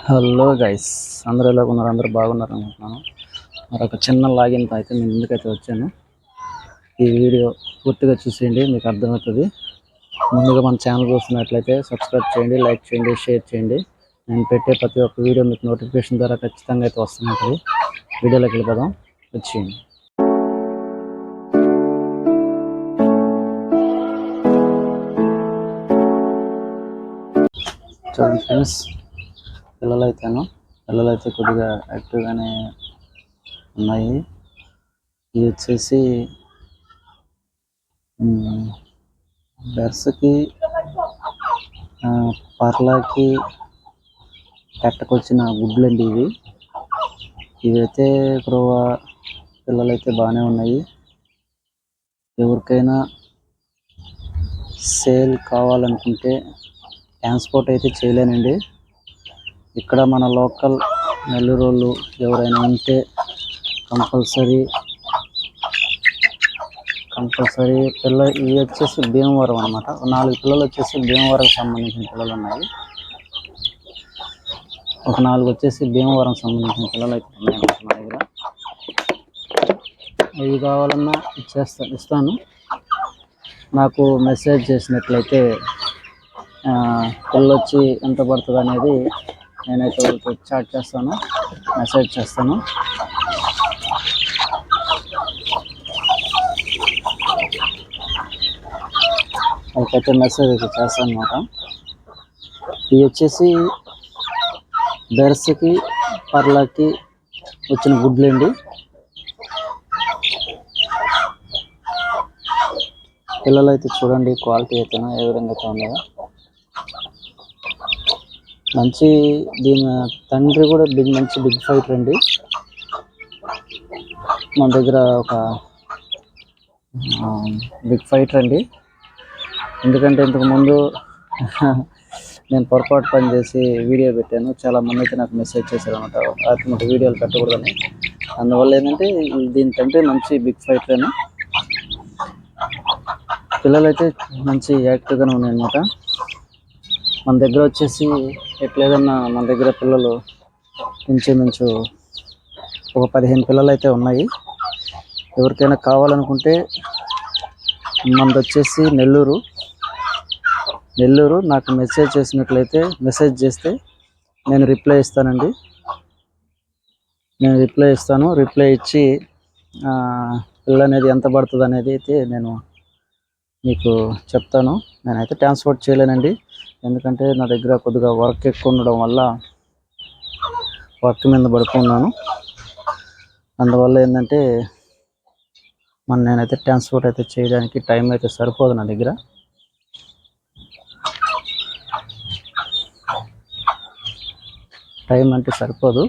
Hello guys, అందరూ ఎలా ఉన్నారు? అందరూ బాగున్నారు అనుకుంటున్నాను. మరొక చిన్న లాగిన్తో అయితే నేను ముందుకైతే వచ్చాను. ఈ వీడియో పూర్తిగా చూసేయండి, మీకు అర్థమవుతుంది. ముందుగా మన ఛానల్ చూస్తున్నట్లయితే సబ్స్క్రైబ్ చేయండి, లైక్ చేయండి, షేర్ చేయండి. నేను పెట్టే ప్రతి ఒక్క వీడియో మీకు నోటిఫికేషన్ ద్వారా ఖచ్చితంగా అయితే వస్తుంటుంది. వీడియోలోకి వెళ్ళిపోదాం, వచ్చేయండి. చూడండి ఫ్రెండ్స్, పిల్లలైతే కొద్దిగా యాక్టివ్గానే ఉన్నాయి. ఇది వచ్చేసి బెర్స్కి పర్లాకి కట్టకొచ్చిన గుడ్లండి ఇవైతే ఇప్పుడు పిల్లలైతే బాగానే ఉన్నాయి. ఎవరికైనా సేల్ కావాలనుకుంటే ట్రాన్స్పోర్ట్ అయితే చేయలేనండి. ఇక్కడ మన లోకల్ నెల్లూరు ఎవరైనా ఉంటే కంపల్సరీ ఇవి వచ్చేసి భీమవరం అనమాట. 4 పిల్లలు వచ్చేసి భీమవరం సంబంధించిన పిల్లలు ఉన్నాయి. ఒక 4 వచ్చేసి భీమవరం సంబంధించిన పిల్లలు అయితే ఉన్నాయి మా దగ్గర. ఇవి కావాలన్నా ఇస్తాను. నాకు మెసేజ్ చేసినట్లయితే పిల్లలు వచ్చి ఎంత పడుతుంది అనేది నేనైతే చాట్ చేస్తాను, మెసేజ్ చేస్తాను. వాళ్ళకైతే మెసేజ్ అయితే చేస్తాను అనమాట. ఇవి వచ్చేసి బెర్స్కి పర్లాకి వచ్చిన గుడ్లండి. పిల్లలు అయితే చూడండి, క్వాలిటీ అయితేనా ఏ విధంగా అయితే ఉన్నాయో. దీని తండ్రి కూడా మంచి బిగ్ ఫైటర్ అండి. మన దగ్గర ఒక బిగ్ ఫైటర్ అండి. ఎందుకంటే ఇంతకుముందు నేను పొరపాటు పని చేసి వీడియో పెట్టాను. చాలామంది అయితే నాకు మెసేజ్ చేశారు అనమాట, అటువంటి వీడియోలు పెట్టకూడదని. అందువల్ల ఏంటంటే దీని తండ్రి మంచి బిగ్ ఫైటర్. పిల్లలైతే మంచి యాక్టివ్గానే ఉన్నాయన్నమాట. మన దగ్గర వచ్చేసి ఎట్లేదన్నా మన దగ్గర పిల్లలు ఇంచుమించు ఒక 15 పిల్లలు అయితే ఉన్నాయి. ఎవరికైనా కావాలనుకుంటే మనది వచ్చేసి నెల్లూరు. నాకు మెసేజ్ చేసినట్లయితే మెసేజ్ చేస్తే నేను రిప్లై ఇస్తానండి. రిప్లై ఇచ్చి పిల్ల అనేది ఎంత పడుతుంది అనేది అయితే నేను మీకు చెప్తాను. నేనైతే ట్రాన్స్పోర్ట్ చేయలేనండి, ఎందుకంటే నా దగ్గర కొద్దిగా వర్క్ ఎక్కువ ఉండడం వల్ల వర్క్ మీద పడుకున్నాను. అందువల్ల ఏంటంటే నేనైతే ట్రాన్స్పోర్ట్ అయితే చేయడానికి టైం అయితే సరిపోదు నా దగ్గర. టైం అంటే సరిపోదు,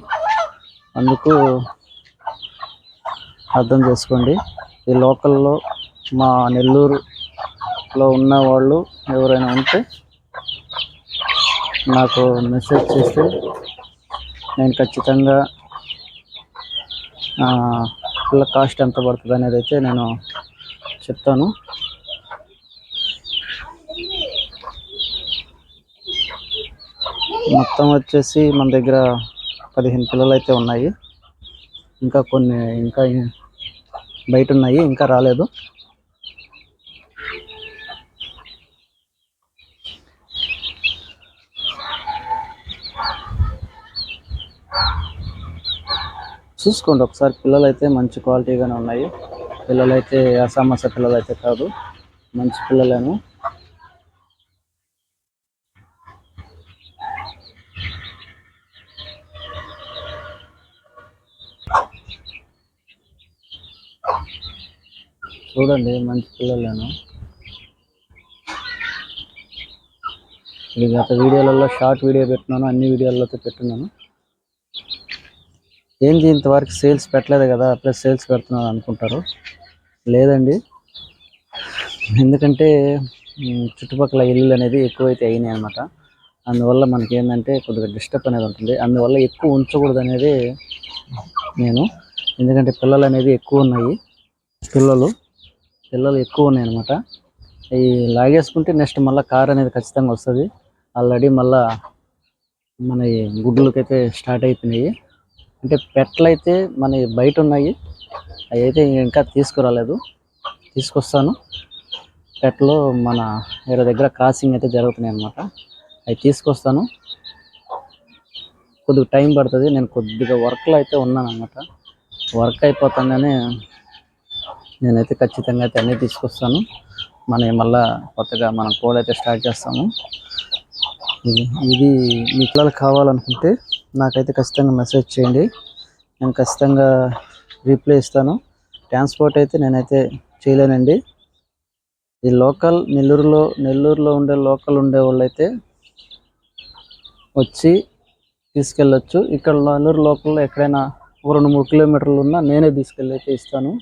అందుకు అర్థం చేసుకోండి. ఈ లోకల్లో మా నెల్లూరులో ఉన్న వాళ్ళు ఎవరైనా ఉంటే నాకు మెసేజ్ చేస్తే నేను ఖచ్చితంగా పిల్ల కాస్ట్ ఎంత పడుతుంది అనేది అయితే నేను చెప్తాను. మొత్తం వచ్చేసి మన దగ్గర 15 పిల్లలు అయితే ఉన్నాయి. ఇంకా బయట ఉన్నాయి, ఇంకా రాలేదు. చూసుకోండి ఒకసారి. పిల్లలు అయితే మంచి క్వాలిటీగానే ఉన్నాయి. పిల్లలైతే అసామస పిల్లలు అయితే కాదు, మంచి పిల్లలేను. చూడండి, మంచి పిల్లలేను. ఇది గత వీడియోలలో షార్ట్ వీడియో పెట్టినాను, అన్ని వీడియోలలో పెట్టున్నాను. ఏంటి ఇంతవరకు సేల్స్ పెట్టలేదు కదా, ప్లస్ సేల్స్ పెడుతున్నాను అనుకుంటారు. లేదండి, ఎందుకంటే చుట్టుపక్కల ఇల్లు అనేది ఎక్కువైతే అయినాయి అనమాట. అందువల్ల మనకి ఏంటంటే కొద్దిగా డిస్టర్బ్ అనేది ఉంటుంది. అందువల్ల ఎక్కువ ఉంచకూడదు అనేది నేను, ఎందుకంటే పిల్లలు అనేది ఎక్కువ ఉన్నాయి. పిల్లలు ఎక్కువ ఉన్నాయి అనమాట. ఈ లాగేసుకుంటే నెక్స్ట్ మళ్ళీ కార్ అనేది ఖచ్చితంగా వస్తుంది. ఆల్రెడీ మళ్ళీ మన గుడ్లకైతే స్టార్ట్ అయిపోయినాయి. అంటే పెట్టలు అయితే మన బయట ఉన్నాయి, అవి అయితే ఇంకా తీసుకురాలేదు, తీసుకొస్తాను. పెట్టలు మన వేరే దగ్గర క్రాసింగ్ అయితే జరుగుతున్నాయి అన్నమాట, అవి తీసుకొస్తాను. కొద్దిగా టైం పడుతుంది, నేను కొద్దిగా వర్క్లో అయితే ఉన్నాను అన్నమాట. వర్క్ అయిపోతానే నేనైతే ఖచ్చితంగా అయితే అన్నీ తీసుకొస్తాను. మళ్ళీ కొత్తగా మనం కోడ్ అయితే స్టార్ట్ చేస్తాము. ఇది మీ పిల్లలకు కావాలనుకుంటే నాకైతే ఖచ్చితంగా మెసేజ్ చేయండి, నేను ఖచ్చితంగా రీప్లై ఇస్తాను. ట్రాన్స్పోర్ట్ అయితే నేనైతే చేయలేనండి. ఈ లోకల్ నెల్లూరులో ఉండే లోకల్ ఉండే వాళ్ళు అయితే వచ్చి తీసుకెళ్ళొచ్చు. ఇక్కడ నెల్లూరు లోకల్లో ఎక్కడైనా 2-3 కిలోమీటర్లు ఉన్నా నేనే తీసుకెళ్ళి అయితే ఇస్తాను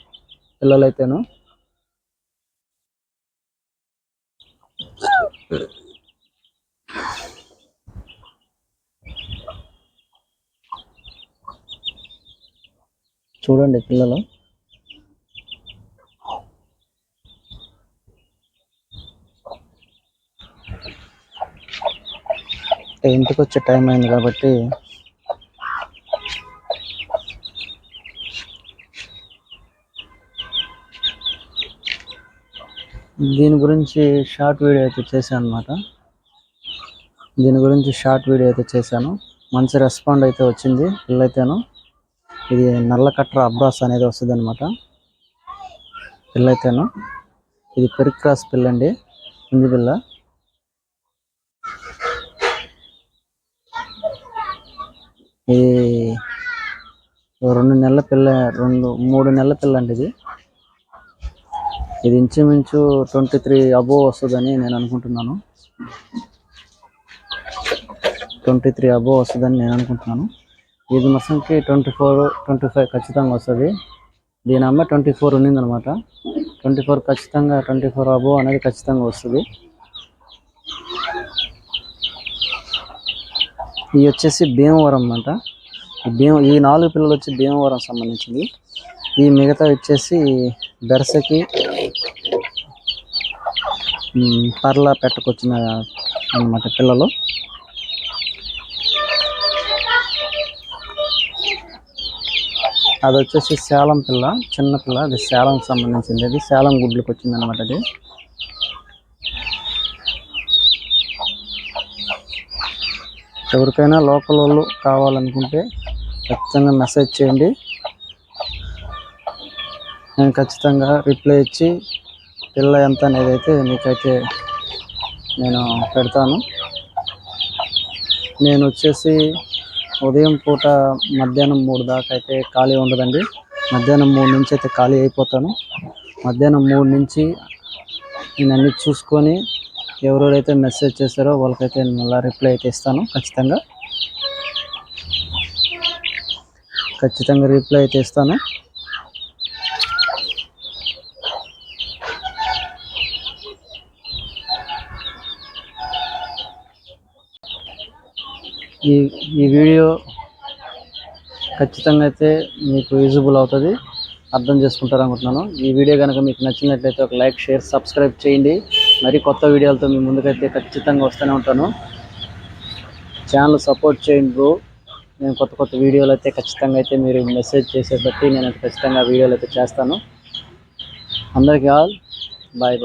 పిల్లలైతేను. చూడండి పిల్లలు, ఇంటికి వచ్చే టైం అయింది కాబట్టి దీని గురించి షార్ట్ వీడియో అయితే చేశాను. మంచి రెస్పాండ్ అయితే వచ్చింది పిల్లైతేను. ఇది నల్ల కట్ర అబ్రాస్ అనేది వస్తుంది అనమాట పిల్లైతేను. ఇది పెరిక్రాస్ పిల్ల అండి, పుంజు పిల్ల. ఇది 2 నెలల పిల్ల, 3 నెలల పిల్ల అండి. ఇది ఇంచుమించు 23 అబోవ్ వస్తుందని నేను అనుకుంటున్నాను. 23 అబోవ్ వస్తుందని నేను అనుకుంటున్నాను. ఇది మొత్తంకి 24-25 ఖచ్చితంగా వస్తుంది. దీని అమ్మ 24 ఉన్నిందనమాట. 24 ఖచ్చితంగా, 24 అబోవ్ అనేది ఖచ్చితంగా వస్తుంది. ఇవి వచ్చేసి భీమవరం అన్నమాట. ఈ 4 పిల్లలు వచ్చి భీమవరం సంబంధించింది. ఈ మిగతా వచ్చేసి బెరసకి పర్లా పెట్టకొచ్చిన అన్నమాట పిల్లలు. అది వచ్చేసి సేలం పిల్ల, చిన్న పిల్ల. అది సేలంకి సంబంధించింది, అది సేలం గుడ్లకు వచ్చింది అనమాట. అది ఎవరికైనా లోకల్ వాళ్ళు కావాలనుకుంటే ఖచ్చితంగా మెసేజ్ చేయండి, నేను ఖచ్చితంగా రిప్లై ఇచ్చి పిల్ల ఎంత అనేది అయితే మీకైతే నేను పెడతాను. నేను వచ్చేసి ఉదయం పూట మధ్యాహ్నం 3 దాకా అయితే ఖాళీ ఉండదండి. మధ్యాహ్నం 3 నుంచి అయితే ఖాళీ అయిపోతాను. మధ్యాహ్నం 3 నుంచి నేను అన్నీ చూసుకొని ఎవరెవరైతే మెసేజ్ చేశారో వాళ్ళకైతే నేను మళ్ళీ రిప్లై అయితే ఇస్తాను. ఖచ్చితంగా రిప్లై అయితే ఇస్తాను. ఈ వీడియో ఖచ్చితంగా అయితే మీకు యూజబుల్ అవుతుంది, అర్థం చేసుకుంటారు అనుకుంటున్నాను. ఈ వీడియో కనుక మీకు నచ్చినట్లయితే ఒక లైక్, షేర్, సబ్స్క్రైబ్ చేయండి. మరి కొత్త వీడియోలతో మీ ముందుకైతే ఖచ్చితంగా వస్తూనే ఉంటాను. ఛానల్ సపోర్ట్ చేయండి బ్రో. నేను కొత్త వీడియోలు అయితే ఖచ్చితంగా అయితే మీరు మెసేజ్ చేసే బట్టి నేను ఖచ్చితంగా వీడియోలు అయితే చేస్తాను. అందరికీ బాయ్.